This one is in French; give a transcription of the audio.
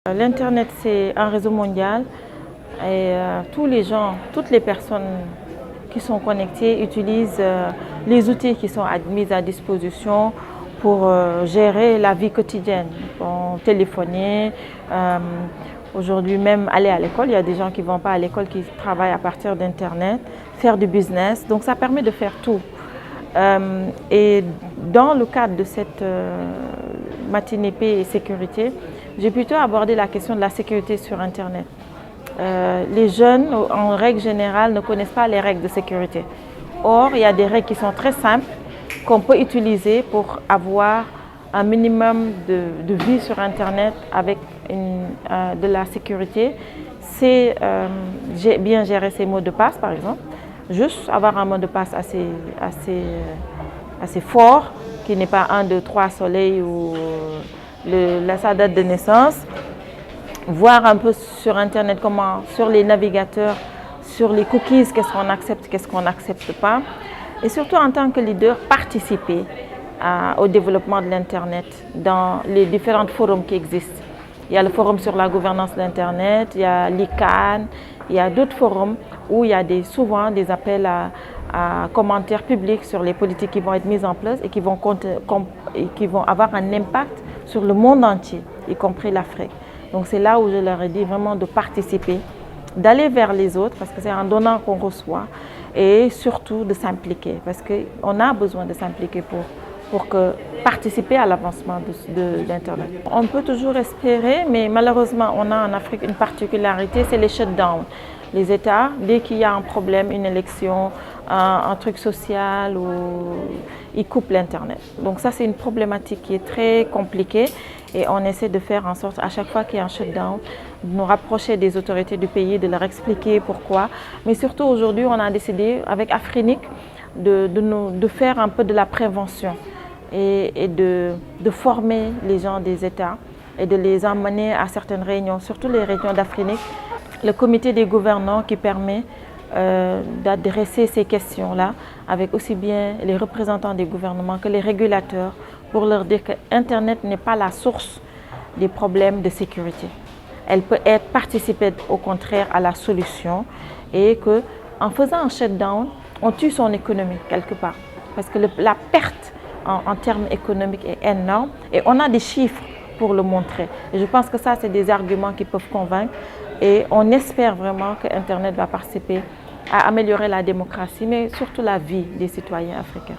L'Internet, c'est un réseau mondial et tous les gens, toutes les personnes qui sont connectées utilisent les outils qui sont mis à disposition pour gérer la vie quotidienne, pour téléphoner. Aujourd'hui même aller à l'école, il y a des gens qui ne vont pas à l'école, qui travaillent à partir d'Internet, faire du business, donc ça permet de faire tout. Et dans le cadre de cette matinée paix et sécurité, j'ai plutôt abordé la question de la sécurité sur Internet. Les jeunes, en règle générale, ne connaissent pas les règles de sécurité. Or, il y a des règles qui sont très simples qu'on peut utiliser pour avoir un minimum de vie sur Internet avec de la sécurité. C'est bien gérer ses mots de passe, par exemple. Juste avoir un mot de passe assez fort, qui n'est pas 1, 2, 3 soleil ou sa date de naissance. Voir un peu sur Internet comment, sur les navigateurs, sur les cookies, qu'est-ce qu'on accepte, qu'est-ce qu'on n'accepte pas. Et surtout en tant que leader, participer au développement de l'Internet dans les différents forums qui existent. Il y a le forum sur la gouvernance de l'Internet, il y a l'ICANN, il y a d'autres forums où il y a souvent des appels à commentaires publics sur les politiques qui vont être mises en place et qui vont avoir un impact sur le monde entier, y compris l'Afrique. Donc c'est là où je leur ai dit vraiment de participer, d'aller vers les autres parce que c'est en donnant qu'on reçoit et surtout de s'impliquer parce qu'on a besoin de s'impliquer pour participer à l'avancement de l'Internet. On peut toujours espérer, mais malheureusement, on a en Afrique une particularité, c'est les shutdowns. Les États, dès qu'il y a un problème, une élection, un truc social, ils coupent l'Internet. Donc ça, c'est une problématique qui est très compliquée et on essaie de faire en sorte, à chaque fois qu'il y a un shutdown, de nous rapprocher des autorités du pays, de leur expliquer pourquoi. Mais surtout aujourd'hui, on a décidé avec Afrinic de faire un peu de la prévention et de former les gens des États et de les emmener à certaines réunions, surtout les réunions d'Afrinic. Le comité des gouvernants qui permet d'adresser ces questions-là avec aussi bien les représentants des gouvernements que les régulateurs pour leur dire que Internet n'est pas la source des problèmes de sécurité. Elle peut participer au contraire à la solution et qu'en faisant un shutdown, on tue son économie quelque part. Parce que la perte en termes économiques est énorme et on a des chiffres pour le montrer. Et je pense que ça, c'est des arguments qui peuvent convaincre et on espère vraiment que Internet va participer à améliorer la démocratie, mais surtout la vie des citoyens africains.